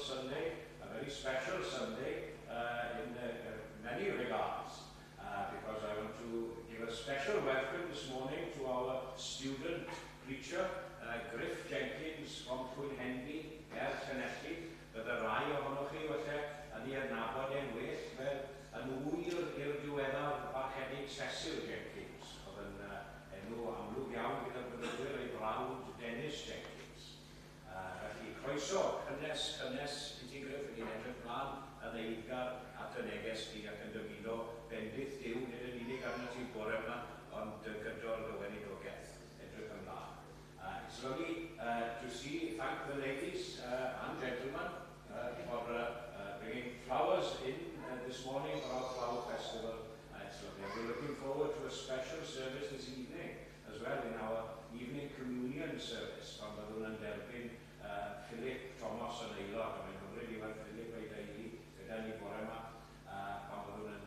Sunday, a very special Sunday in many regards, because I want to give a special welcome this morning to our student preacher, Griff Jenkins from Henby, Welsh Bydd y rai ohonoch chi falle yn ei adnabod e'n well fel yn wyr i'r diweddar barchedig Cecil Jenkins, oedd yn enw amlwg iawn gyda'r byddwyr ei brawd Dennis Jenkins. Felly croeso, cynnes i ti Griff, yn ein edrych mlaen yn eidgar at y neges ti ac yn dymuno bendith Duw, nid yn unig arno ti bore yma, ond gydol y weinidogaeth edrych ymlaen. It's lovely to see, thank the ladies and gentlemen for bringing flowers in this morning for our flower festival. It's lovely. We're looking forward to a special service this evening as well in our evening communion service from the Rwlan Derbyn, Philip, Thomas and Aelod. I mean, I'm really well Philip ei deulu gyda ni bore yma pan fod Rwlan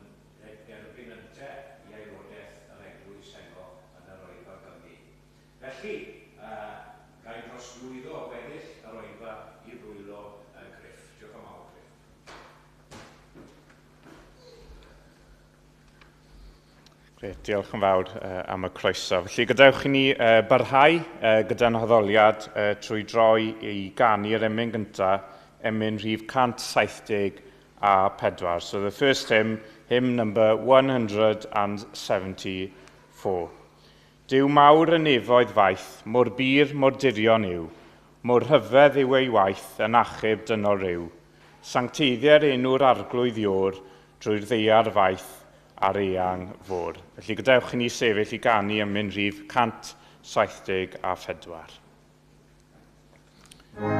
Derbyn yn te I aelodaeth yr eglwys heno yn yr Oefa Gymru. Felly, gai drosglwyddo weddill yr Oefa I ddwylo Griff. Diolch yn fawr, Griff. Grêt, diolch yn fawr am y croeso. Felly gadewch I ni barhau gyda'n hoddoliad trwy droi I ganu'r emyn gyntaf, emyn rhif 174. So the first hymn number 174. Dyw mawr y nefoedd faith, mor bir, mor dirion yw, mor hyfedd yw ei waith yn achub dynol ryw. Sancteiddiau'r enw'r arglwydd i'r drwy'r ddeiar faith a'r eang fôr. Felly gadewch I ni sefyll I ganu ymyn rhif 174. Mor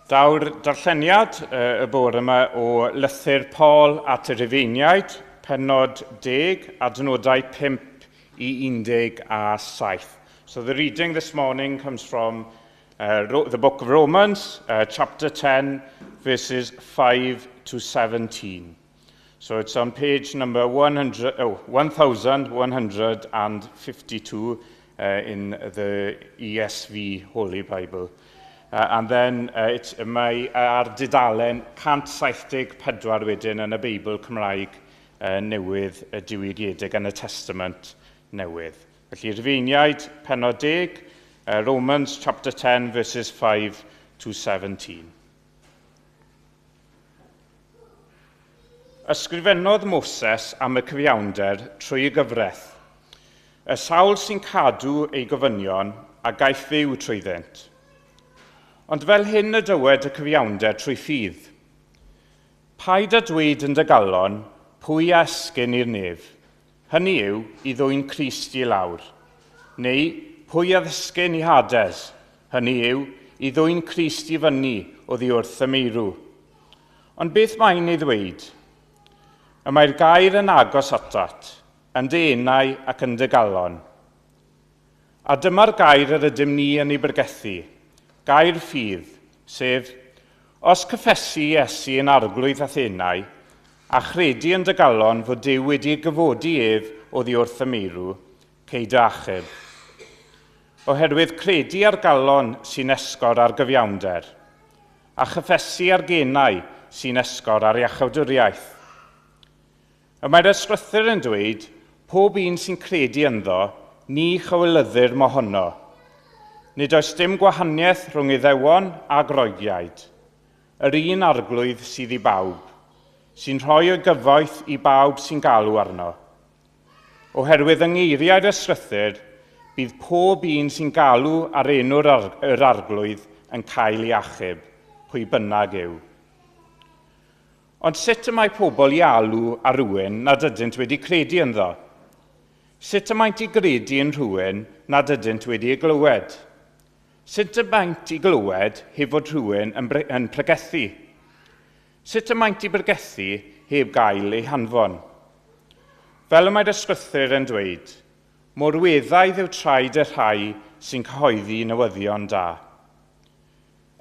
Daw'r darlleniad y bore yma o lythyr Paul at y Rifeiniaid, pennod 10, adnodau 5 I 17. So the reading this morning comes from the book of Romans, chapter 10, verses 5 to 17. So it's on page number 1152 in the ESV Holy Bible. And then mae ar dudalen 174 wedyn yn y Beibl Cymraeg newydd y diwygiedig yn y Testament newydd. Felly Rifeiniaid, pennod 10, Romans chapter 10, verses 5 to 17. Ysgrifennodd Moses am y cyfiawnder trwy y gyfraith. Y sawl sy'n cadw ei gofynion a gaiff fyw trwyddynt. Ond fel hyn y dywed y cyfiawnder trwy ffydd. Paid â dweud yn dy galon, pwy a esgyn i'r nef. Hynny yw, I ddwy'n Crist I lawr. Neu, pwy a ddysgyn I Hades. Hynny yw, I ddwy'n Crist I fyny oddi wrth y meirw. Ond beth mae'n ei ddweud? Y mae'r gair yn agos atat, yn dy enau ac yn dy galon. A dyma'r gair yr ydym ni yn ei bregethu. Gair ffydd, sef, os cyffesu Iesu yn arglwydd Athenau, a chredu yn dy galon fod Duw wedi gyfodi ef oddi wrth y meirw, cei dy achub. Oherwydd credu ar galon sy'n esgor ar gyfiawnder, a chyffesu ar genau sy'n esgor ar iachawdwriaeth. Y mae'r ysgrythyr yn dweud, pob un sy'n credu ynddo, ni chywelyddir mohono. Nid oes dim gwahaniaeth rhwng Iddewon a Groegiaid. Yr un arglwydd sydd I bawb, sy'n rhoi o gyfoeth I bawb sy'n galw arno. Oherwydd yng ngeiriau'r ysgrythyr, bydd pob un sy'n galw ar enw'r arglwydd yn cael ei achub, pwy bynnag yw. Ond sut y mae pobl I alw ar rhywun nad ydynt wedi credu ynddo? Sut y maent I gredu yn rhywun nad ydynt wedi ei glywed? Sut y maent I glywed heb fod rhywun yn pregethu? Sut y maent I bregethu heb gael ei hanfon? Fel y mae'r ysgrythyr yn dweud, mor weddaidd yw traed y rhai sy'n cyhoeddi newyddion da.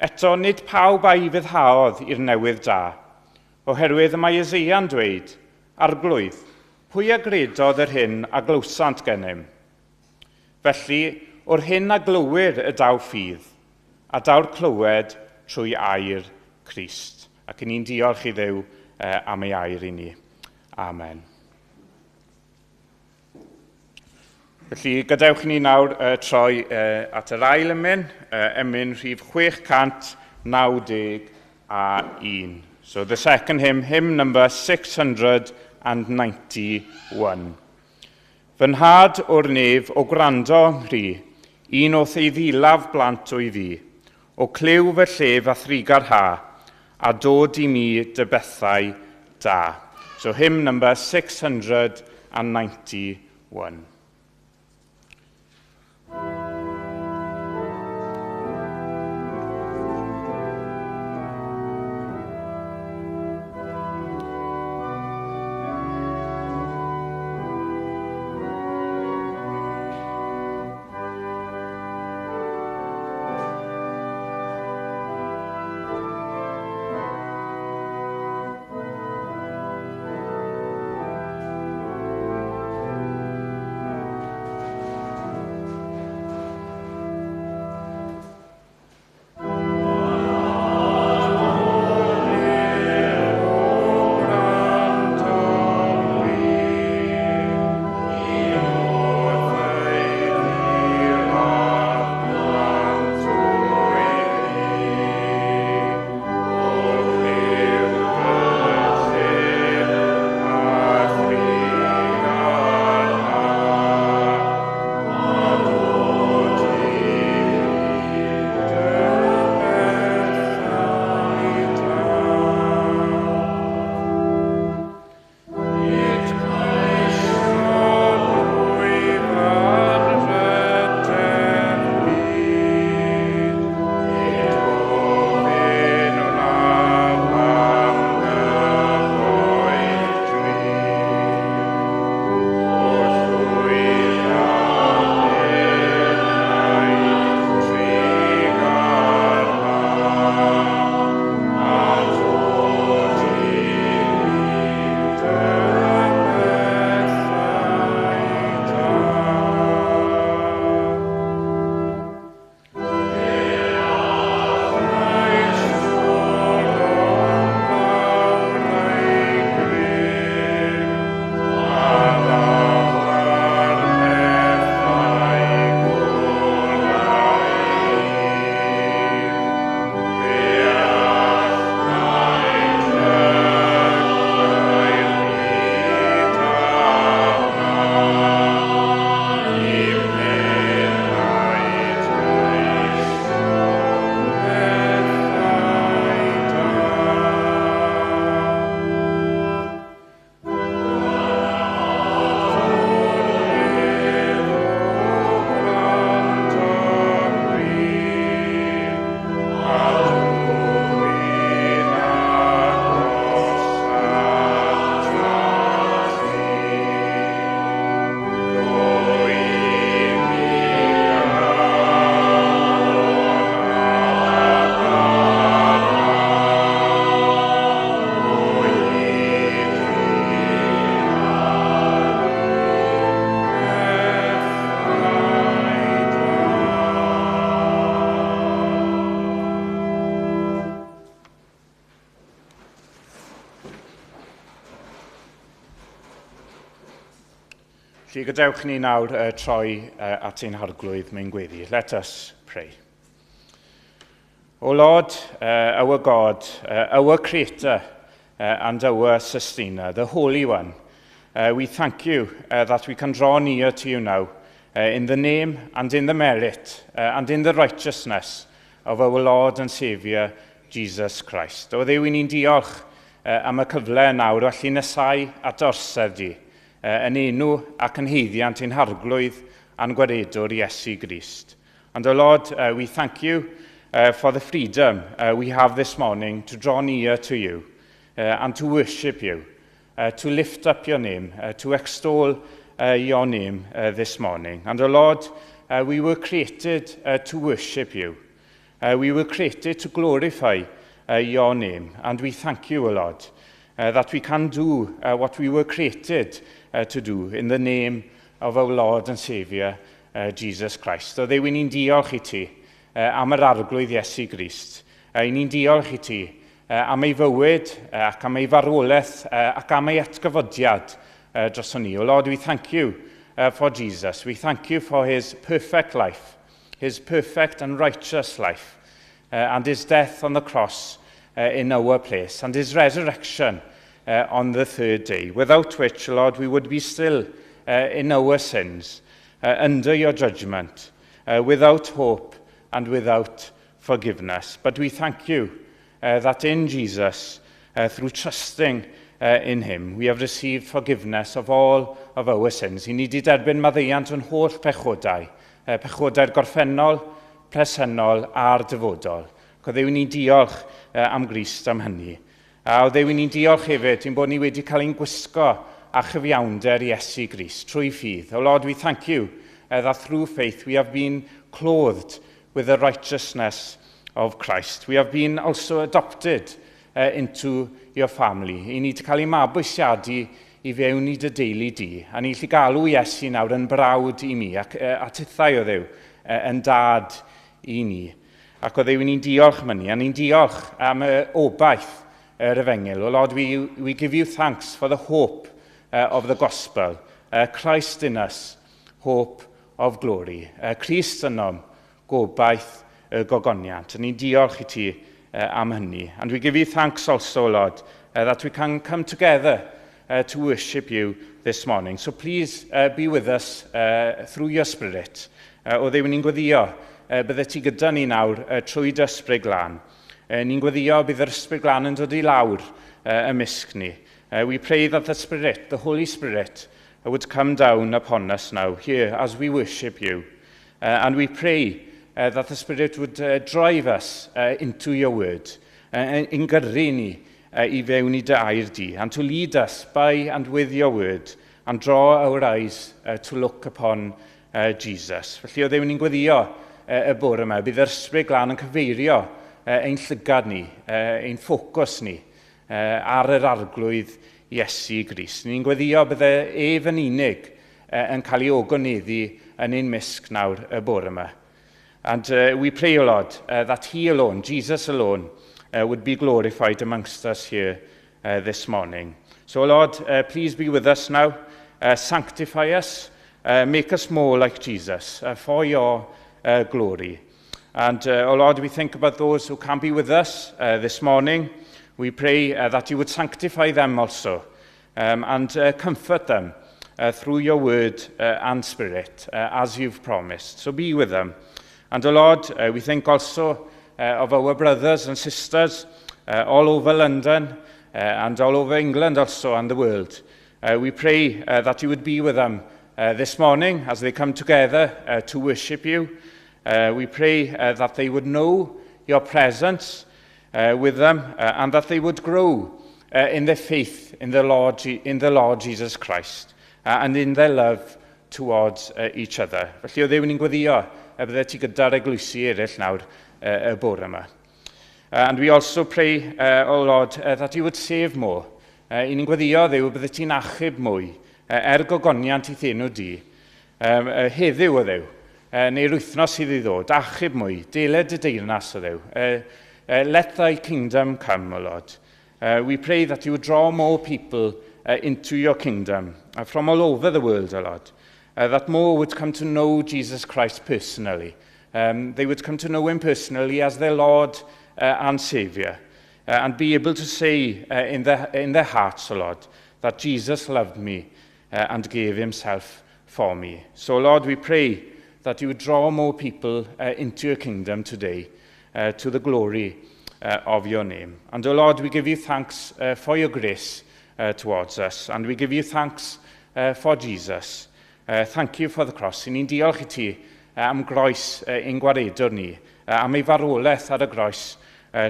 Eto, nid pawb a I fyddhaodd i'r newydd da, oherwydd y mae Isaia'n dweud, arglwydd, pwy a gredodd yr hyn a glwsant gennym? Felly, o'r hyn a glywir y daw ffydd, a daw'r clywed trwy air Crist. Ac ni'n diolch I Dduw am ei air I ni. Amen. Felly, gadewch ni nawr troi at yr ail emyn rhif 691. So the second hymn number 691. Fy nhad o'r nef o gwrando nghri, un o'th ei ddilaf blant o'i fi, o clyw fy llef a thrigar ha, a dod I mi dy bethau da. So hymn number 691. Felly gadewch ni nawr troi at ein harglwydd mewn gweddi. Let us pray. O Lord, our God, our Creator and our Sustainer, the Holy One, we thank you that we can draw near to you now in the name and in the merit and in the righteousness of our Lord and Saviour, Jesus Christ. O Dduw, ni'n diolch am y cyfle nawr o allu nesau at orsedd di, yn enw ac yn heiddiant ein harglwydd a'n gwaredwr Iesu Grist. And, O Lord, we thank you for the freedom we have this morning to draw near to you and to worship you, to lift up your name, to extol your name this morning. And, O Lord, we were created to worship you. We were created to glorify your name. And we thank you, O Lord, that we can do what we were created to do in the name of our Lord and Saviour, Jesus Christ. O Dduw, ni'n diolch i ti am yr arglwydd Iesu Grist. Ni'n diolch i ti am ei fywyd ac am ei farwolaeth ac am ei atgyfodiad dros ni. O Lord, we thank you for Jesus. We thank you for his perfect life, his perfect and righteous life, and his death on the cross in our place, and his resurrection on the third day, without which, Lord, we would be still in our sins, under your judgment, without hope and without forgiveness. But we thank you that in Jesus, through trusting in him, we have received forgiveness of all of our sins. I ni di derbyn maddeuant yn holl pechodau, pechodau'r gorffennol, presennol a'r dyfodol. Co Dduw, ni'n diolch am Grist am hynny. A o Dduw, ni'n diolch hefyd ein bod ni wedi cael ein gwisgo a chyfiawnder Iesu Grist trwy ffydd. O Lord, we thank you that through faith we have been clothed with the righteousness of Christ. We have been also adopted into your family. I ni wedi cael ei mabwysiadu i fewn i dy deulu di. A ni'n gallu galw Iesu nawr yn brawd i mi ac atithau o Dduw yn dad i ni. Ac o Dduw, ni'n diolch am hynny, a ni'n diolch am y obaith yr Efengil. O Lord, we give you thanks for the hope of the gospel. Christ in us, hope of glory. Christ ynom, gobaith y gogoniant. A ni'n diolch i ti am hynny. And we give you thanks also, Lord, that we can come together to worship you this morning. So please be with us through your Spirit. O Dduw, ni'n gweddio bydde ti gyda ni nawr trwy dy ysbryd glân. Ni'n gweddio bydd yr ysbryd glân yn dod i lawr ymysg ni. We pray that the Spirit, the Holy Spirit, would come down upon us now here as we worship you. And we pray that the Spirit would drive us into your word, yn gyrru ni i fewn i dy air di, and to lead us by and with your word, and draw our eyes to look upon Jesus. Felly o Dduw, ni'n gweddio y bore yma, bydd yr ysbryd glân yn cyfeirio ein llygad ni, ein ffocws ni ar yr arglwydd Iesu Grist. Ni'n gweddio bydde ef yn unig yn cael ei ogoneddu yn ein misg nawr y bore yma. And we pray, O Lord, that he alone, Jesus alone, would be glorified amongst us here this morning. So, Lord, please be with us now. Sanctify us. Make us more like Jesus for your glory. And, oh Lord, we think about those who can be with us this morning. We pray that you would sanctify them also and comfort them through your word and spirit, as you've promised. So be with them. And, oh Lord, we think also of our brothers and sisters all over London and all over England also and the world. We pray that you would be with them this morning as they come together to worship you. We pray that they would know your presence with them and that they would grow in their faith in the Lord Jesus Christ and in their love towards each other. Felly o Dduw, ni'n gweddio bydde ti gyda'r eglwysi eraill nawr y bore yma. And we also pray, O Lord, that you would save more. I ni'n gweddio, Dduw, bydde ti'n achub mwy gogoniant i thenw di. Heddiw o Dduw, neu'r wythnos sydd i ddod, achub mwy, deled y deyrnas o Dduw. Let thy kingdom come, O Lord. We pray that you would draw more people into your kingdom from all over the world, O Lord. that more would come to know Jesus Christ personally. They would come to know him personally as their Lord and Saviour, and be able to say in their hearts, O Lord, that Jesus loved me and gave himself for me. So, Lord, we pray that you would draw more people into your kingdom today, to the glory of your name. And, O Lord, we give you thanks for your grace towards us, and we give you thanks for Jesus. Thank you for the cross. Ni'n diolch i ti am groes ein gwaredwr ni, am ei farwolaeth ar y groes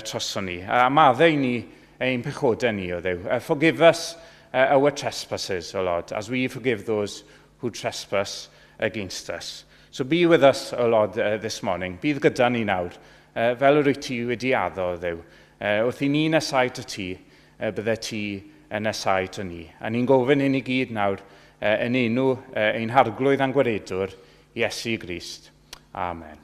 troson ni, am addau ni ein pechodau ni, o Dduw. Forgive us our trespasses, O Lord, as we forgive those who trespass against us. So be with us, O Lord, this morning. Bydd gyda ni nawr, fel yr wyt ti wedi addo, o Dduw. Wrth i ni nesau dy ti, bydde ti nesau dy ni. A ni'n gofyn hyn i gyd nawr, yn enw ein harglwydd a'n gwaredwr, Iesu Grist. Amen.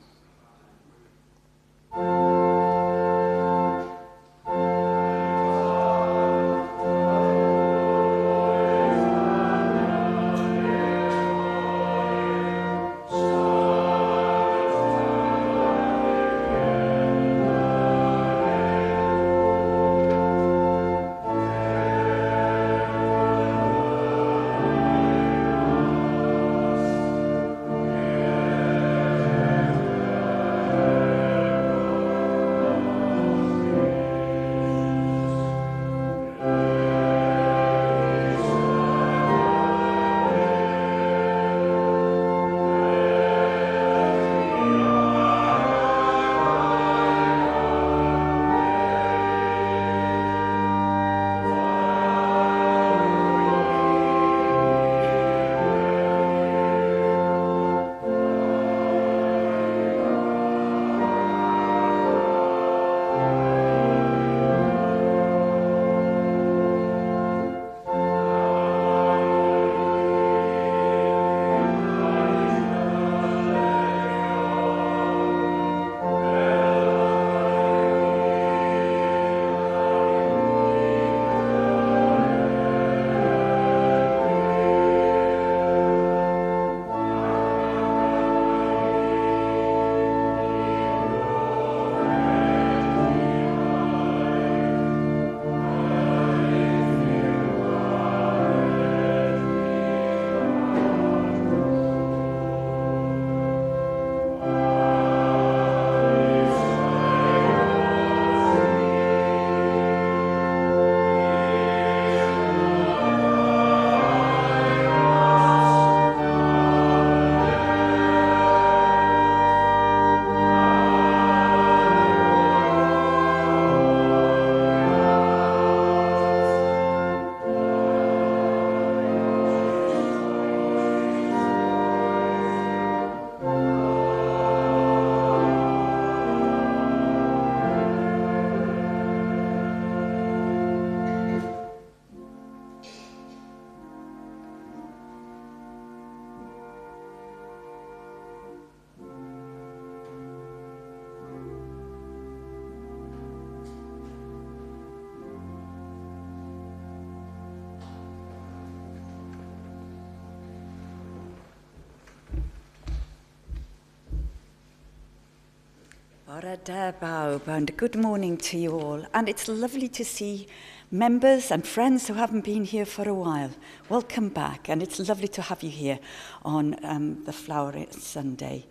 Bore da bawb, and good morning to you all. And it's lovely to see members and friends who haven't been here for a while. Welcome back, and it's lovely to have you here on the Flower Sunday.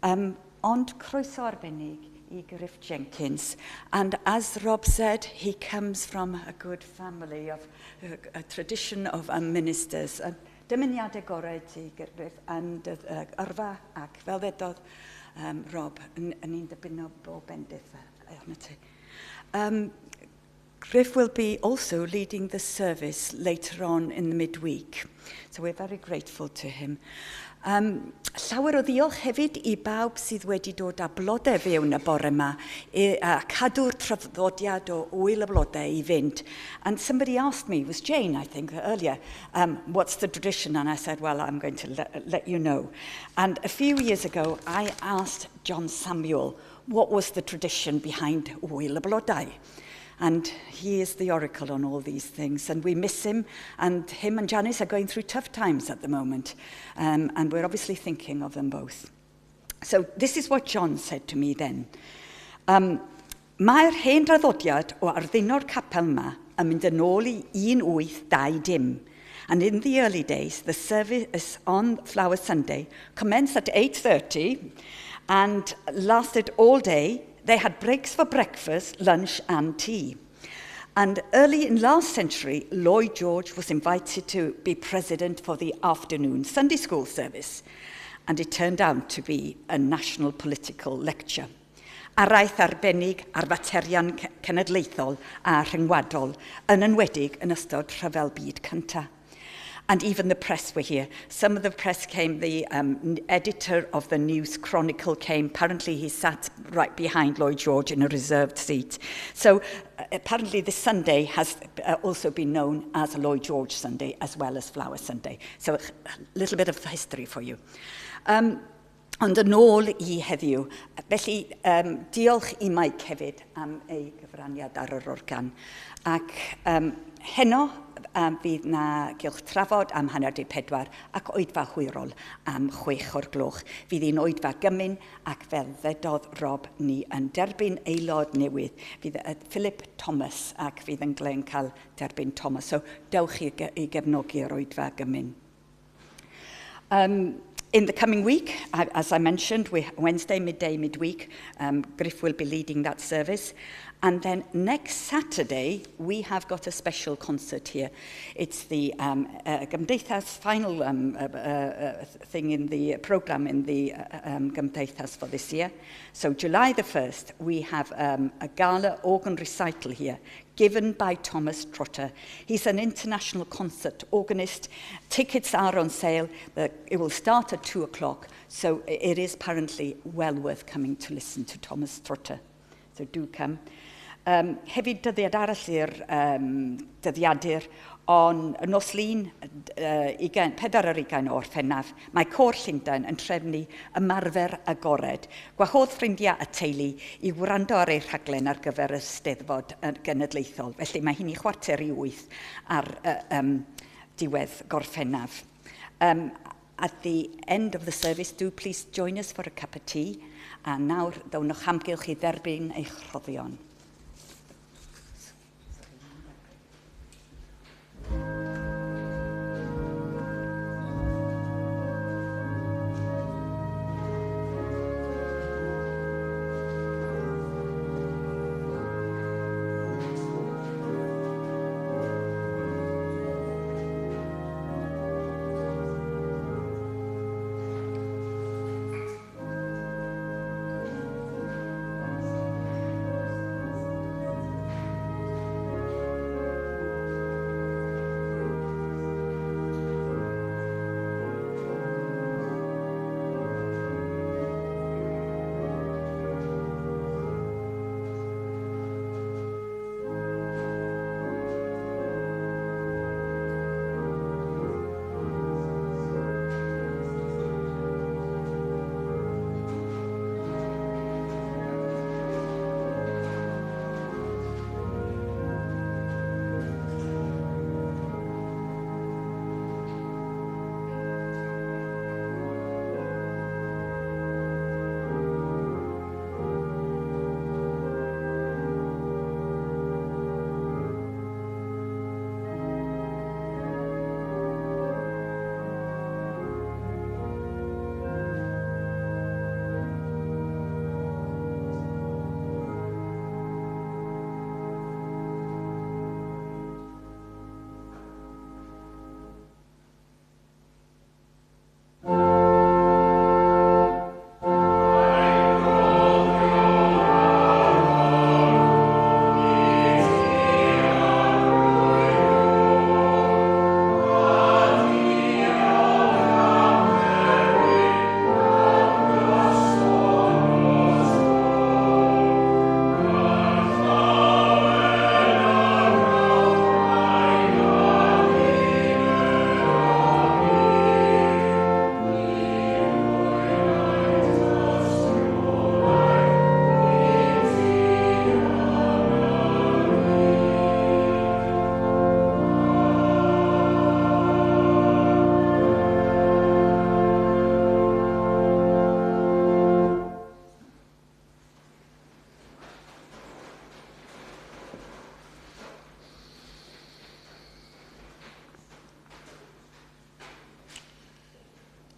Ond croeso arbennig I Griff Jenkins, and as Rob said, he comes from a good family of a tradition of ministers. Dymuniadau gorau ti Griff, and yrfa ac fel ddedodd Rob, yn ni'n dybuno bob bendith arno ti. Griff will be also leading the service later on in the midweek, so we're very grateful to him. Llawer o ddiolch hefyd I bawb sydd wedi dod â blodau fewn y bore yma, a cadw'r traddodiad o wyl y blodau I fynd. And somebody asked me, it was Jane I think earlier, what's the tradition? And I said, well, I'm going to let you know. And a few years ago I asked John Samuel what was the tradition behind wyl y blodau. And he is the oracle on all these things. And we miss him. And him and Janice are going through tough times at the moment. And we're obviously thinking of them both. So this is what John said to me then. Mae'r hen draddodiad o ardduno'r capel yma yn mynd yn ôl i 1820. And in the early days, the service on Flower Sunday commenced at 8:30 and lasted all day. They had breaks for breakfast, lunch and tea. And early in last century, Lloyd George was invited to be president for the afternoon Sunday school service. And it turned out to be a national political lecture. Araith arbennig ar faterion cenedlaethol a rhyngwladol yn enwedig yn ystod Rhyfel Byd Cyntaf. And even the press were here. Some of the press came, the editor of the News Chronicle came. Apparently he sat right behind Lloyd George in a reserved seat. So apparently this Sunday has also been known as Lloyd George Sunday as well as Flower Sunday. So a little bit of history for you. Ond yn ôl I heddiw, felly diolch I Mike hefyd am ei gyfraniad ar yr organ. Ac heno fydd na gylch trafod am 4:30 ac oedfa hwyrol am 6:00. Fydd hi'n oedfa gymyn ac fel ddedodd Rob ni yn derbyn aelod newydd. Fydd Philip Thomas ac fydd yn Glen cael derbyn Thomas. So dewch I gefnogi'r oedfa gymyn. In the coming week, as I mentioned, Wednesday, midday, midweek, Griff will be leading that service. And then next Saturday, we have got a special concert here. It's the Gymdeithas final thing in the programme in the Gymdeithas for this year. So July the 1st, we have a gala organ recital here, given by Thomas Trotter. He's an international concert organist. Tickets are on sale. It will start at 2:00, so it is apparently well worth coming to listen to Thomas Trotter. So do come. Hefyd dyddiad arall i'r dyddiadur, ond nos Lun, 24 o Orffennaf, mae Côr Llundain yn trefnu ymarfer agored. Gwahodd ffrindiau y teulu I wrando ar ei rhaglen ar gyfer y Steddfod Genedlaethol. Felly mae hi'n 7:45 ar diwedd Gorffennaf. At the end of the service, do please join us for a cup of tea. A nawr, dawnwch amgylch I dderbyn eich rhoddion.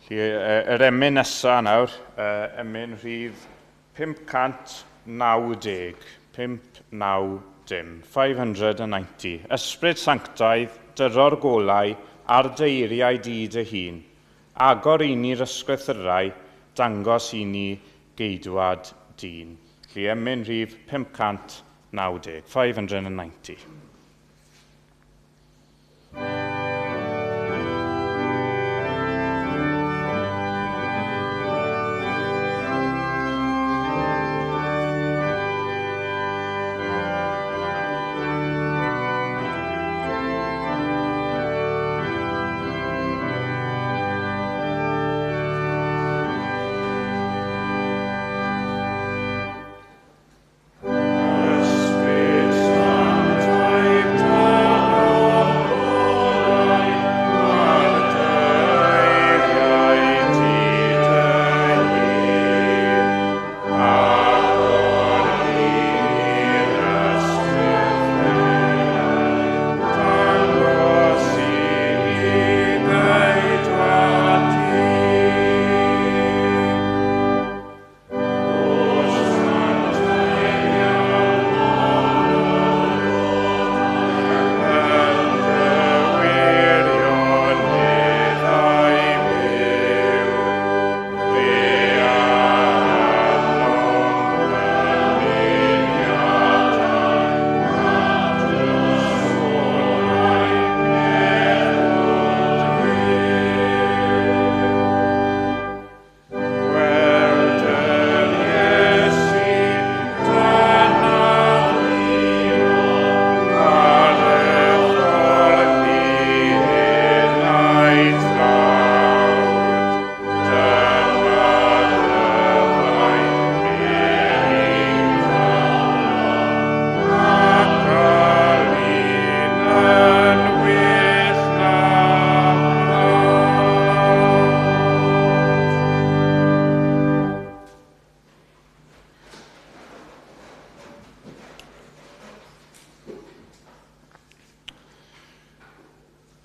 Yr emyn nesaf nawr, emyn rhif 590, 590, 590. Ysbryd sanctaidd, dyror golau, ar dy eiriau di dy hun. Agor i ni'r ysgwythyrau, dangos i ni geidwad dyn. Felly emyn rhif 590, 590.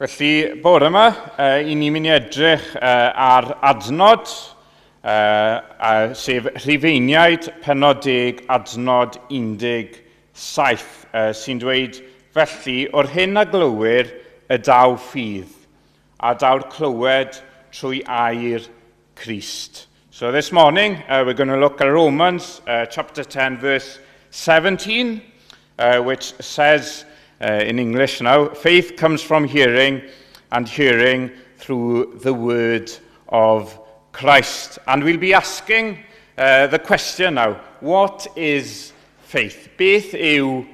Felly, bore yma, i ni'n mynd i edrych ar adnod, sef Rhufeiniaid penod 10, adnod 17, sy'n dweud, felly, o'r hyn a glywir y daw ffydd, a daw'r clywed trwy air Christ. So this morning, we're going to look at Romans chapter 10, verse 17, which says, in English now, faith comes from hearing, and hearing through the word of Christ. And we'll be asking the question now, what is faith? Beth yw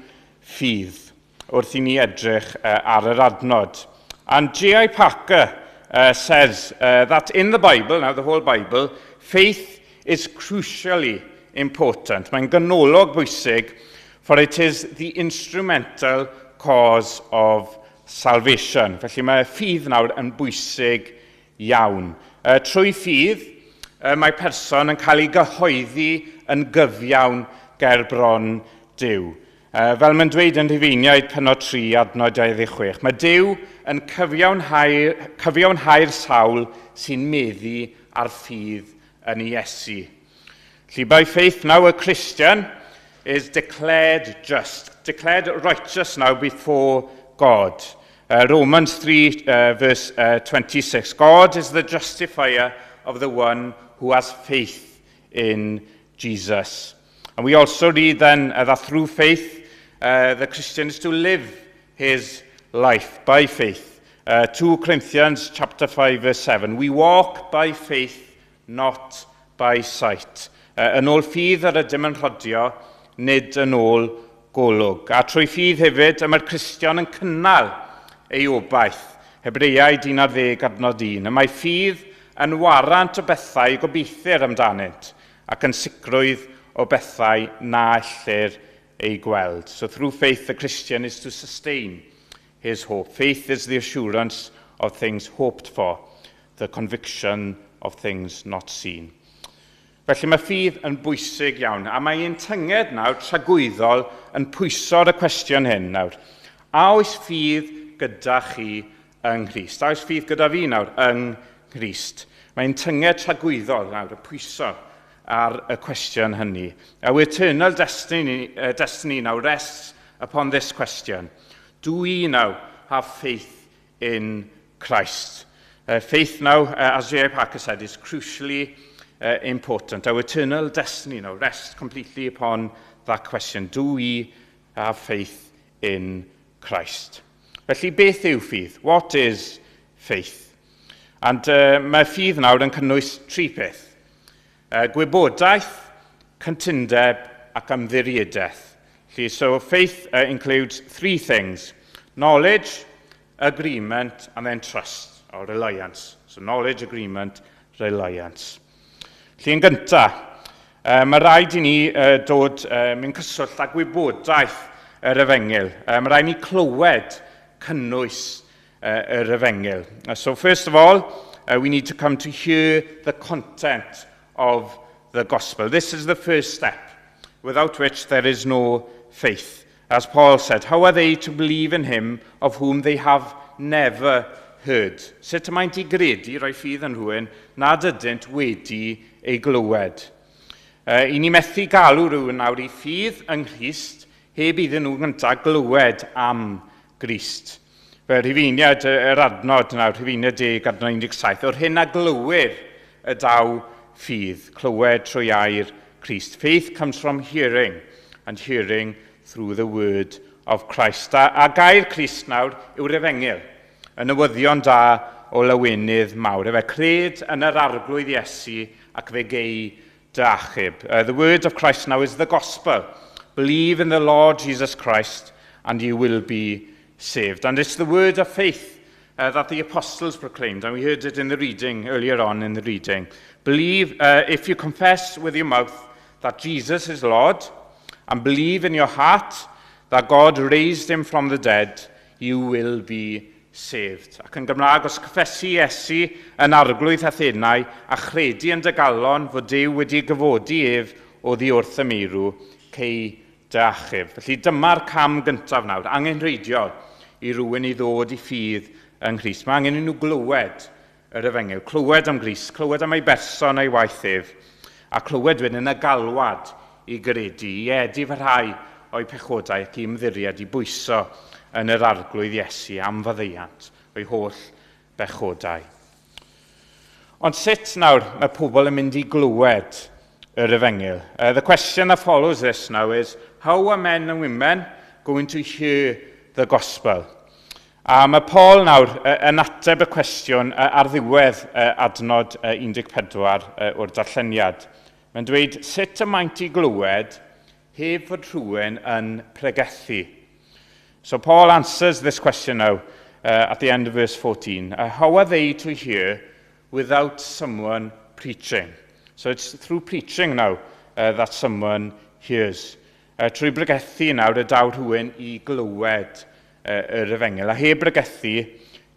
ffydd? Wrth i ni edrych ar yr adnod. And J.I. Packer says that in the Bible, now the whole Bible, faith is crucially important. Mae'n ganolog bwysig, for it is the instrumental cause of salvation. Felly mae ffydd nawr yn bwysig iawn. Trwy ffydd, mae person yn cael ei gyhoeddi yn gyfiawn ger bron Duw. Fel mae'n dweud yn Rhufeiniaid penod 3, adnod 26, mae Duw yn cyfiawnhau'r sawl sy'n meddu ar ffydd yn Iesu. Felly, by faith now a Christian is declared just, declared righteous now before God. Romans 3, verse 26. God is the justifier of the one who has faith in Jesus. And we also read then that through faith, the Christian is to live his life by faith. 2 Corinthians chapter 5, verse 7. We walk by faith, not by sight. Yn ôl ffydd ar y dim yn rhodio, nid yn ôl golwg. A trwy ffydd hefyd, mae'r Cristion yn cynnal ei obaith. Hebreau 11 adnod 1. Y mae ffydd yn warant o bethau gobeithir amdanynt, ac yn sicrwydd o bethau na ellir ei gweld. So through faith, the Christian is to sustain his hope. Faith is the assurance of things hoped for, the conviction of things not seen. Felly mae ffydd yn bwysig iawn, a mae ein tynged nawr tragwyddol yn pwyso'r y cwestiwn hyn nawr. A oes ffydd gyda chi yng Nghrist? A oes ffydd gyda fi nawr yng Nghrist? Mae'n tynged tragwyddol nawr, y pwyso ar y cwestiwn hynny. Our eternal destiny now rests upon this question. Do we now have faith in Christ? Faith now, as J.I. Packer said, is crucially important. Our eternal destiny now rests completely upon that question. Do we have faith in Christ? Felly, beth yw ffydd? What is faith? And mae ffydd nawr yn cynnwys 3 peth. Gwybodaeth, cytundeb ac ymddiriedeth. So faith includes 3 things: knowledge, agreement, and then trust, or reliance. So knowledge, agreement, reliance. Yn gyntaf, mae rhaid i ni dod mewn cyswllt â gwybodaeth yr Efengyl. Mae rhaid ni clywed cynnwys yr Efengyl. So first of all, we need to come to hear the content of the gospel. This is the first step, without which there is no faith. As Paul said, how are they to believe in him of whom they have never heard? Sut y maent i gredu roi ffydd yn rhywun nad ydynt wedi ei glywed. I ni methu galw rhywun nawr i ffydd yng Nghrist heb iddyn nhw gyntaf glywed am Grist. Fe Rhufeiniad yr adnod nawr, Rhufeiniad 10 adnod 17, o'r hyn a glywir y daw ffydd, clywed trwy air Christ. Faith comes from hearing, and hearing through the word of Christ. A gair Christ nawr yw'r Efengyl, yn newyddion da o lawenydd mawr. Efe cred yn yr arglwydd Iesu ac fe gei dy achub. The word of Christ now is the gospel. Believe in the Lord Jesus Christ and you will be saved. And it's the word of faith that the apostles proclaimed, and we heard it in the reading, earlier on in the reading. Believe, if you confess with your mouth that Jesus is Lord, and believe in your heart that God raised him from the dead, you will be saved. Ac yn Gymraeg, os cyffesu Iesu yn arglwydd Athenau a chredu yn dy galon fod Duw wedi gyfodi ef o ddi wrth y meirw, cei dy achub. Felly dyma'r cam gyntaf nawr, angenrheidiol i rywun i ddod i ffydd yng Nghrist. Mae angen i nhw glywed yr Efengyl, clywed am Grist, clywed am ei berson a'i waith ef, a clywed wedyn y galwad i gredu, i edifrhau o'i pechodau ac i ymddiried, i bwyso yn yr arglwydd Iesu am faddeuant o'i holl bechodau. Ond sut nawr mae pobl yn mynd i glywed yr Efengyl? The question that follows this now is, how are men and women going to hear the gospel? A mae Paul nawr yn ateb y cwestiwn ar ddiwedd adnod 14 o'r darlleniad. Mae'n dweud, sut y maent i glywed heb fod rhywun yn pregethu? So Paul answers this question now at the end of verse 14. How are they to hear without someone preaching? So it's through preaching now that someone hears. Trwy bregethu nawr y daw rhywun i glywed yr Efengyl. A heb bregethu,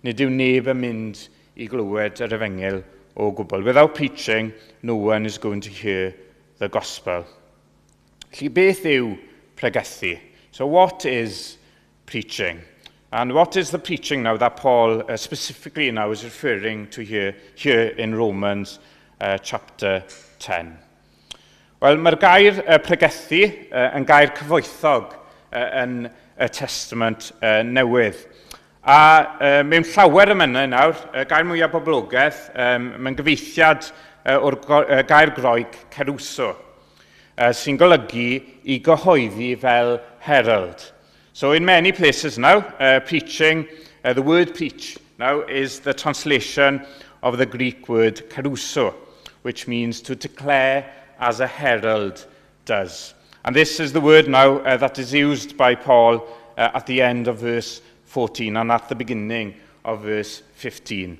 nid yw neb yn mynd i glywed yr Efengyl o gwbl. Without preaching, no one is going to hear the gospel. Felly beth yw pregethu? So what is preaching? And what is the preaching now that Paul specifically now is referring to here in Romans chapter 10? Wel, mae'r gair pregethu yn gair cyfoethog yn y Testament newydd. A mewn llawer ymynau nawr, y gair mwyaf boblogaidd, mae'n gyfeithiad o'r gair groeg ceruso, sy'n golygu i gyhoeddi fel herald. So in many places now, preaching, the word preach now is the translation of the Greek word keruso, which means to declare as a herald does. And this is the word now that is used by Paul at the end of verse 14 and at the beginning of verse 15.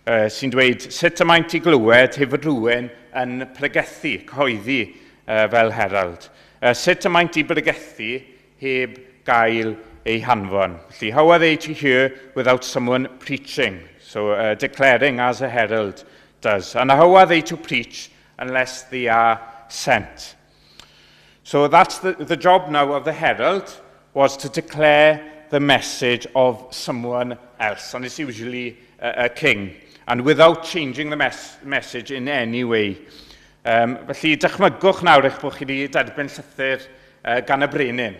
Sy'n dweud, sut y maent i glywed heb rhywun yn pregethu, cyhoeddi fel herald. Sut y maent i pregethu heb gael ei hanfon. How are they to hear without someone preaching? So declaring as a herald does. And how are they to preach unless they are sent? So that's the job now of the herald, was to declare the message of someone else. And it's usually a king. and without changing the message in any way. Felly, dychmygwch nawr eich bod chi wedi derbyn llythyr gan y brenin.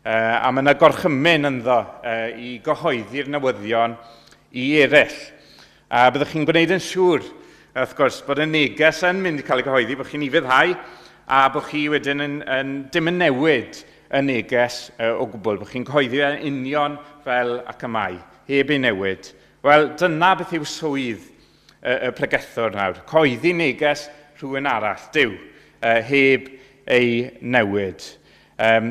A mae yna gorchymyn ynddo i gyhoeddi'r newyddion i eraill. A byddwch chi'n gwneud yn siŵr, wrth gwrs, bod y neges yn mynd i cael ei gyhoeddi, bod chi'n ei fyddhau, a bod chi wedyn dim yn newid y neges o gwbl, bod chi'n cyhoeddi yn union fel ac y mae, heb ei newid. Wel, dyna beth yw swydd y pregethwr nawr. Cyhoeddi neges rhywun arall, Duw, heb ei newid.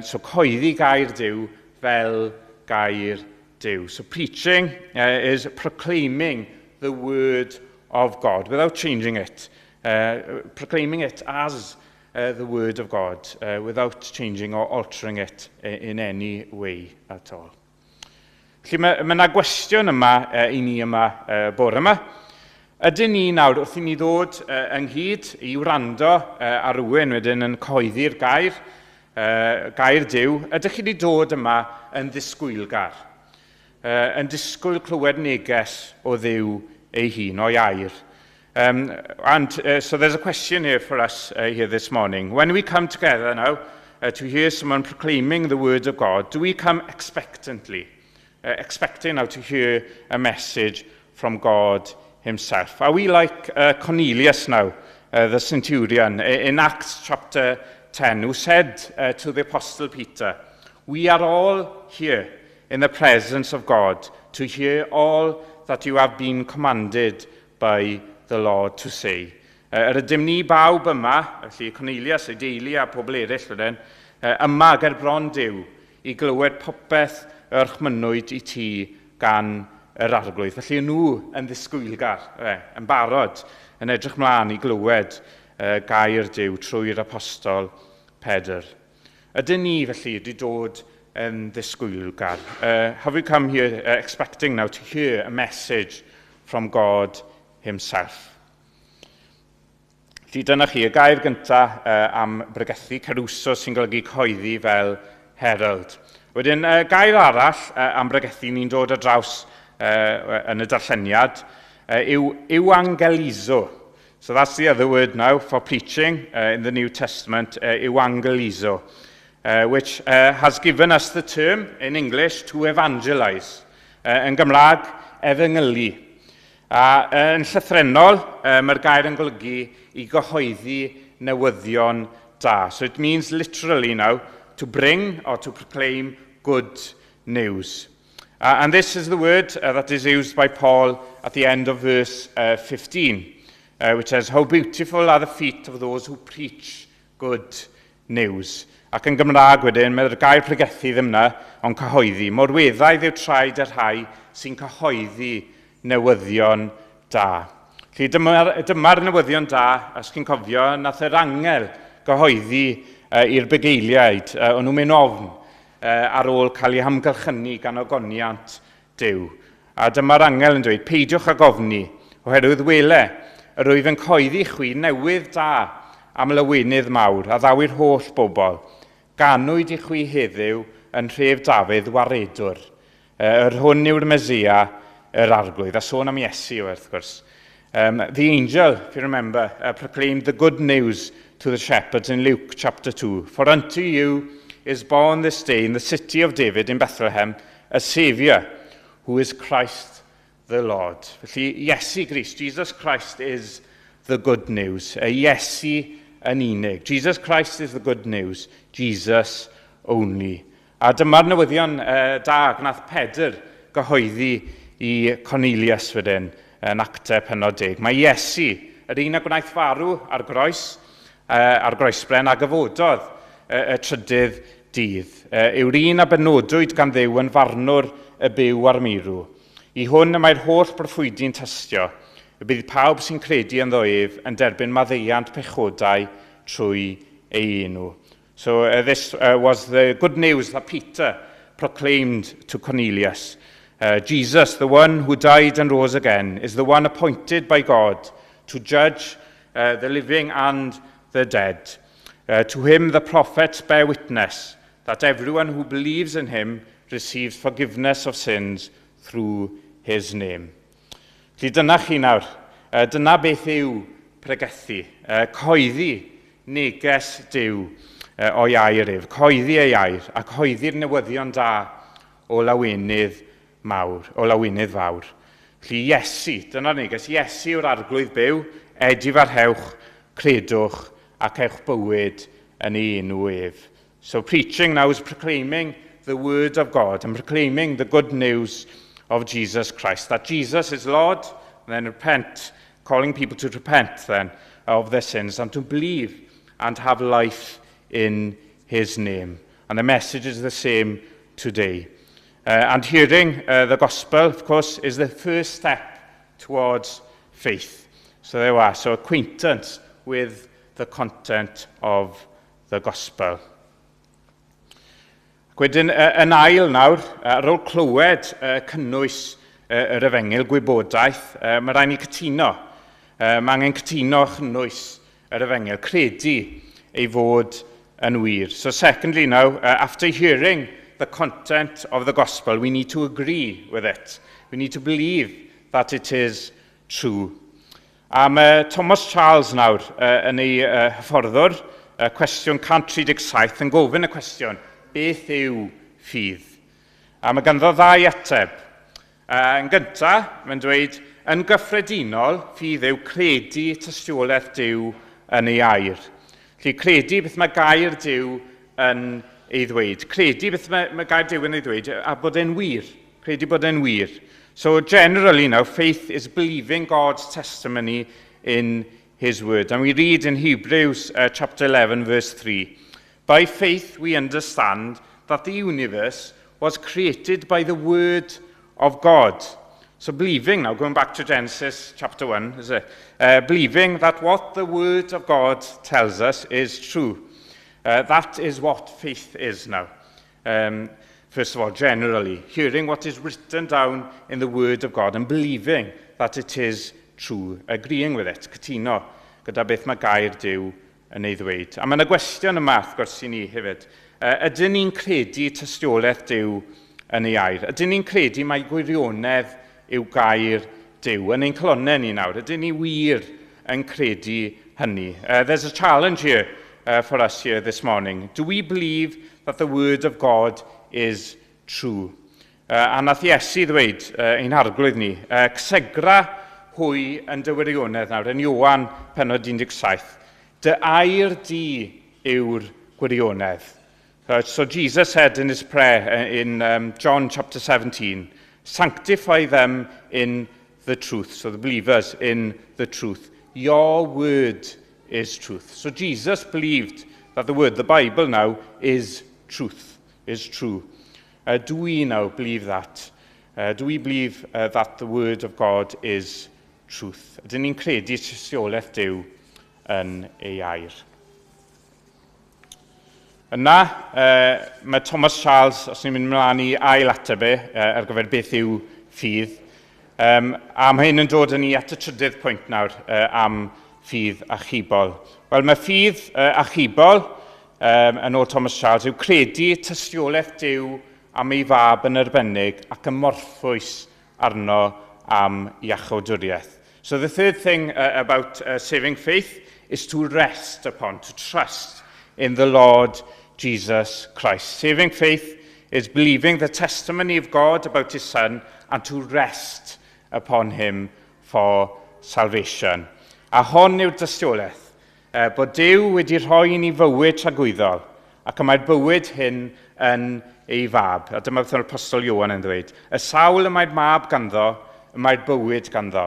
So cyhoeddi gair Duw fel gair Duw. So preaching is proclaiming the word of God without changing it. Proclaiming it as the word of God without changing or altering it in any way at all. Felly mae yna gwestiwn yma i ni yma bore yma. Ydyn ni nawr wrth i ni ddod ynghyd i wrando ar rywun wedyn yn cyhoeddi'r gair, gair Duw, ydych chi wedi dod yma yn ddisgwylgar, yn disgwyl clywed neges o Dduw ei hun o'i air. So there's a question here for us here this morning. When we come together now to hear someone proclaiming the word of God, do we come expectantly, expecting now to hear a message from God himself? Are we like Cornelius now, the centurion, in Acts chapter 10, who said to the Apostle Peter, "We are all here in the presence of God to hear all that you have been commanded by the Lord to say." Yr ydym ni bawb yma, felly Cornelius, ei deulu a pobl eraill wedyn, yma ger bron Duw i glywed popeth yr chmynwyd i ti gan yr arglwydd. Felly nhw yn ddisgwylgar, yn barod, yn edrych mlaen i glywed gair Duw trwy'r apostol Pedr. Ydyn ni felly wedi dod yn ddisgwylgar? Have we come here expecting now to hear a message from God himself? Felly dyna chi, y gair gyntaf am bregethu, caruso, sy'n golygu cyhoeddi fel herald. Wedyn, gair arall am bregethu ni'n dod ar draws yn y darlleniad yw euangelizo. So that's the other word now for preaching in the New Testament, euangelizo, which has given us the term in English to evangelize. Yn Gymraeg, efengylu. A yn llythrenol, mae'r gair yn golygu i gyhoeddi newyddion da. So it means literally now to bring or to proclaim good news. And this is the word that is used by Paul at the end of verse 15, which says, "How beautiful are the feet of those who preach good news." Ac yn Gymraeg wedyn, mae'r gair pregethu ddim yna, ond cyhoeddi. Mor weddaidd yw traed yr rhai sy'n cyhoeddi newyddion da. Felly dyma'r newyddion da, os chi'n cofio, nath yr angel gyhoeddi i'r bugeiliaid, o'n nhw'n mynd ofn ar ôl cael ei hamgylchynu gan ogoniant Duw. A dyma'r angel yn dweud, peidiwch ag ofni, oherwydd wele, yr wyf yn coeddi chwi newydd da am lywynydd mawr a ddawi'r holl bobl. Ganwyd i chwi heddiw yn rhef Dafydd waredwr. Yr hwn yw'r Mesia, yr arglwydd. A sôn am Iesu, wrth gwrs. The angel, if you remember, proclaimed the good news to the shepherds in Luke chapter 2. "For unto you is born this day in the city of David in Bethlehem a Saviour, who is Christ the Lord." Felly, Iesu Grist, Jesus Christ is the good news. Iesu yn unig. Jesus Christ is the good news. Jesus only. A dyma'r newyddion da gwnaeth Pedr gyhoeddi i Cornelius wedyn yn Actau Pennod 10. Mae Iesu, yr un a gwnaeth farw ar groesbren a gyfododd y trydydd dydd, yw'r un a benodwyd gan Dduw yn farnwr y byw ar mirw. I hwn y mae'r holl broffwydi'n tystio, y bydd pawb sy'n credu yn ddoef yn derbyn maddeiant pechodau trwy ei enw. So this was the good news that Peter proclaimed to Cornelius. Jesus, the one who died and rose again, is the one appointed by God to judge the living and the dead. To him the prophets bear witness that everyone who believes in him receives forgiveness of sins through his name. Felly dyna chi nawr. Dyna beth yw pregethu. Coeddi neges Duw o iair ef. Coeddi ei iair ac coeddi'r newyddion da o lawenydd fawr. Felly Iesu, dyna'r neges, Iesu yw'r arglwydd byw, edifarhewch, credwch ac ewch bywyd yn ei enw ef. So preaching now is proclaiming the word of God and proclaiming the good news of Jesus Christ, that Jesus is Lord, and then repent, calling people to repent then of their sins and to believe and have life in his name. And the message is the same today. And hearing the gospel, of course, is the first step towards faith. So there we are, so acquaintance with the content of the gospel. Wedyn, yn ail nawr, ar ôl clywed cynnwys yr efengil gwybodaeth, mae rhaid ni cytuno. Mae angen cytuno cynnwys yr efengil, credu ei fod yn wir. So secondly now, after hearing the content of the gospel, we need to agree with it. We need to believe that it is true. Thomas Charles nawr yn ei hyfforddwr, cwestiwn 137 yn gofyn y cwestiwn, beth yw ffydd? Mae ganddo ddau ateb. Yn gyntaf, mae'n dweud, yn gyffredinol, ffydd yw credu tystiolaeth Duw yn ei air. Felly credu beth mae gair Duw yn ei ddweud. Credu beth mae gair Duw yn ei ddweud, a bod e'n wir. Credu bod e'n wir. So generally now, faith is believing God's testimony in his word. And we read in Hebrews chapter 11, verse 3. By faith we understand that the universe was created by the word of God. So believing, now going back to Genesis chapter 1, is it? Believing that what the word of God tells us is true. That is what faith is now. First of all, generally, hearing what is written down in the word of God and believing that it is true, agreeing with it, cytuno, gyda beth mae gair Duw yn ei ddweud. A mae yna gwestiwn yma, wrth gwrs, i ni hefyd. Ydyn ni'n credu tystiolaeth Duw yn ei air? Ydyn ni'n credu mai gwirionedd yw gair Duw? Yn ein clonau ni nawr, ydyn ni wir yn credu hynny? There's a challenge here for us here this morning. Do we believe that the word of God is true? A nath Iesu ddweud, ein arglwydd ni, cysegra hwy yn dy wirionedd nawr, yn Ioan pennod 17. Dy air di yw'r gwirionedd. So Jesus said in his prayer in John chapter 17, sanctify them in the truth. So the believers in the truth. Your word is truth. So Jesus believed that the word, the Bible now, is truth, is true. Do we now believe that? Do we believe that the word of God is truth? Ydyn ni'n credu tystiolaeth Duw yn ei air. Yna, mae Thomas Charles, os ni'n mynd mlaen i ail ateb ar gyfer beth yw ffydd, a mae hyn yn dod yn ni at y trydydd pwynt nawr am ffydd achubol. Wel, mae ffydd achubol, yn ôl Thomas Charles, yw credu tystiolaeth Duw am ei fab yn arbennig ac ymorthwys arno am iachawdwriaeth. So the third thing about saving faith is to rest upon, to trust in the Lord Jesus Christ. Saving faith is believing the testimony of God about his Son and to rest upon him for salvation. A hon yw'r dystiolaeth, bod Duw wedi rhoi ni fywyd tragwyddol, ac y mae'r bywyd hyn yn ei fab. A dyma beth yr apostol Ioan yn dweud. Y sawl y mae'r mab ganddo, y mae'r bywyd ganddo.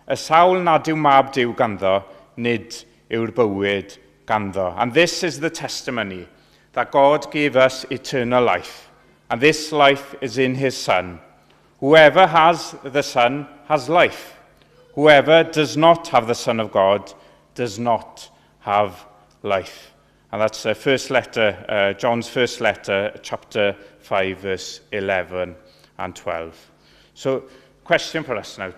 Y sawl nad yw mab Duw ganddo, nid yw'r bywyd ganddo. And this is the testimony that God gave us eternal life. And this life is in his Son. Whoever has the Son has life. Whoever does not have the Son of God does not have life. And that's first letter, John's first letter, chapter 5, verse 11 and 12. So, question for us now,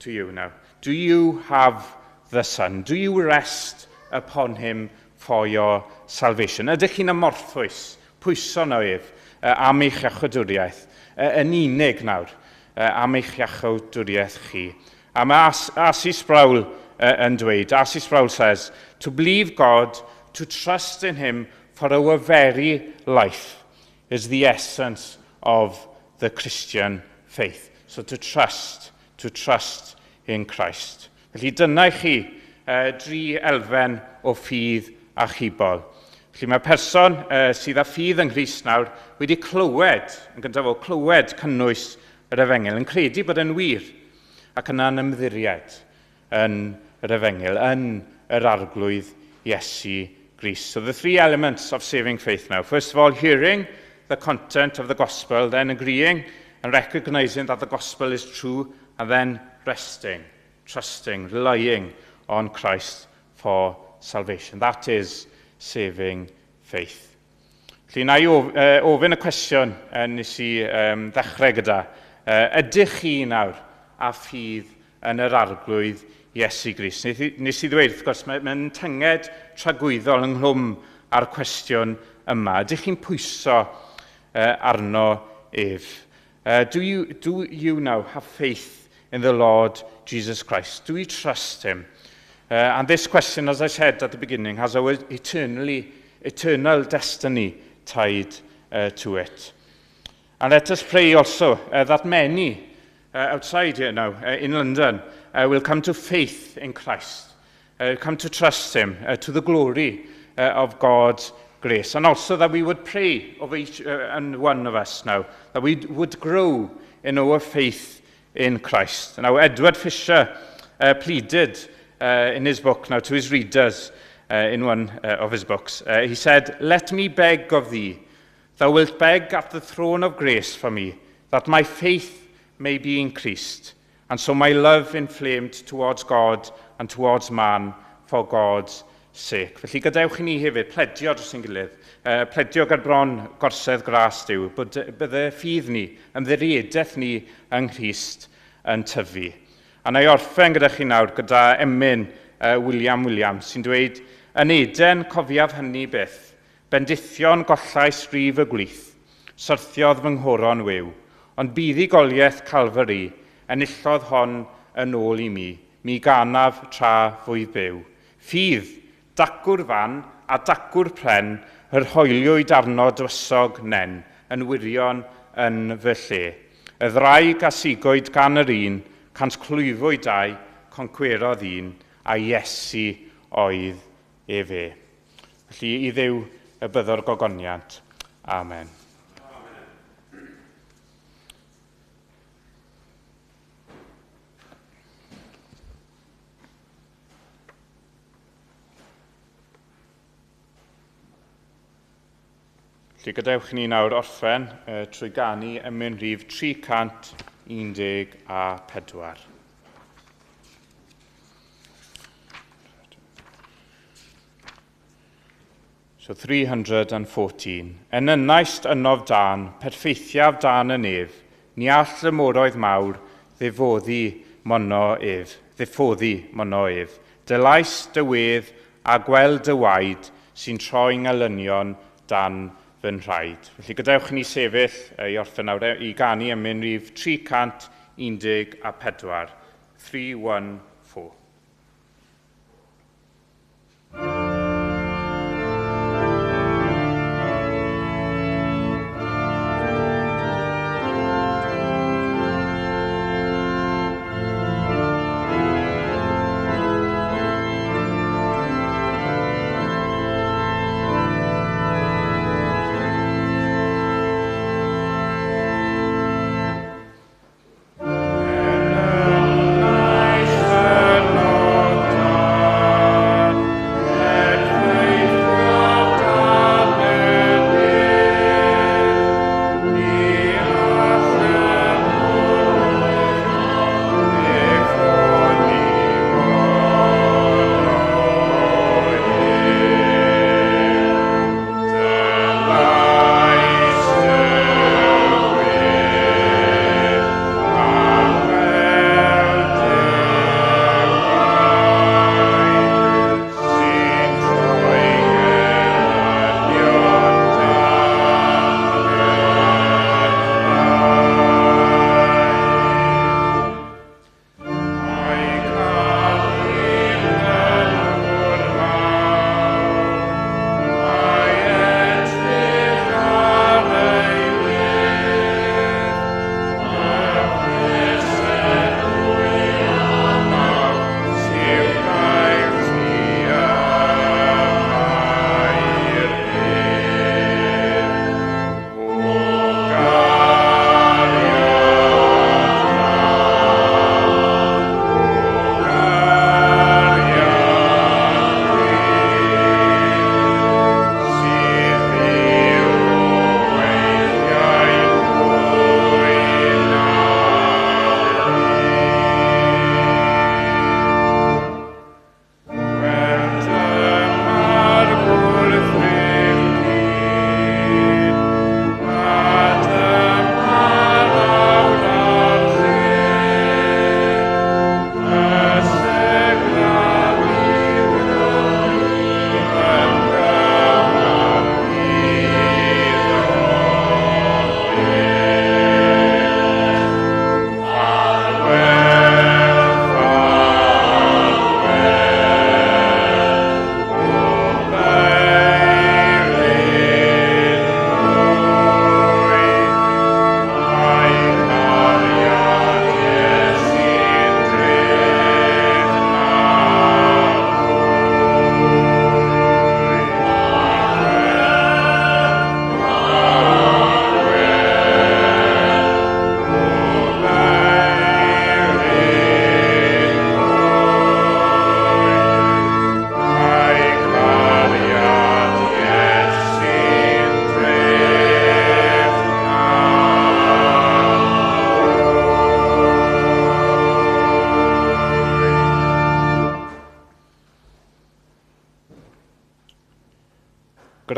to you now. Do you have the Son? Do you rest upon him for your salvation? Ydych chi'n ymorthwys, pwyso na ef, am eich iachawdwriaeth, yn unig nawr, am eich iachawdwriaeth chi. A mae Arsi Sproul yn dweud, Arsi Sproul says, to believe God, to trust in him for our very life is the essence of the Christian faith. So to trust in Christ. Felly dyna i chi 3 elfen o ffydd a chibol. Felly mae person sydd â ffydd yn Grist nawr wedi clywed, yn gyntaf o clywed cynnwys yr Efengil, yn credu bod yn wir ac yna'n ymddiried yn yr Efengil, yn yr arglwydd Iesu Grist. So the 3 elements of saving faith now. First of all, hearing the content of the gospel, then agreeing and recognizing that the gospel is true, and then resting, trusting, relying on Christ for salvation. That is saving faith. Felly, na I ofyn y cwestiwn nes I ddechrau gyda. Ydych chi nawr a ffydd yn yr arglwydd Iesu Grist? Nes I ddweud, wrth gwrs, mae'n tynged tragwyddol ynghlwm â'r cwestiwn yma. Ydych chi'n pwyso arno ef? Do you now have faith in the Lord Jesus Christ? Do we trust him? And this question, as I said at the beginning, has our eternal destiny tied to it. And let us pray also that many outside here now in London will come to faith in Christ, come to trust him to the glory of God's grace. And also that we would pray over each and one of us now, that we would grow in our faith in Christ. Now, Edward Fisher pleaded in his book now to his readers in one of his books. He said, "Let me beg of thee, thou wilt beg at the throne of grace for me, that my faith may be increased, and so my love inflamed towards God and towards man for God's sake." Felly gadewch I ni hefyd pledio dros ein gilydd, pledio gyda bron gorsedd gras Duw, bydde ffydd ni, ymddiriedeth ni yng Nghrist yn tyfu. A na I orffen gyda chi nawr gyda emyn William sy'n dweud, "Yn Eden cofiaf hynny byth, bendithion gollais rif y gwlith, syrthiodd fy nghoron wyw, ond buddugoliaeth Calvary, enillodd hon yn ôl I mi ganaf tra fwy byw. Ffydd, dacwr fan a dacwr pren, yr hoeliwyd arno dywysog nen, yn wirion yn fy lle. Y ddraig a sigwyd gan yr un, cant clwyfwyd dau, concwerodd un, a Iesu oedd fe. Felly I Dduw y byddor gogoniant. Amen. Felly gadewch ni nawr orffen trwy ganu emyn rhif 314. So 314. Yn ynaist ynof dan, perfeithiaf dan y nef, ni all y moroedd mawr ddifoddi mono ef. Dylais dywedd a gweld dy waed sy'n troi'n ngelynion dan fy nhraed. Felly gadewch ni sefyll I orffen nawr I ganu emyn rhif 314. 314. Nice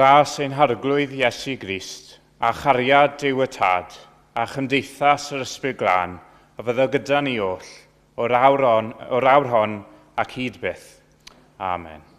gras ein harglwydd Iesu Grist, a chariad Duw y Tad, a chymdeithas yr Ysbryd Glân, a fyddo gyda ni oll, o'r awr hon ac hyd byth. Amen.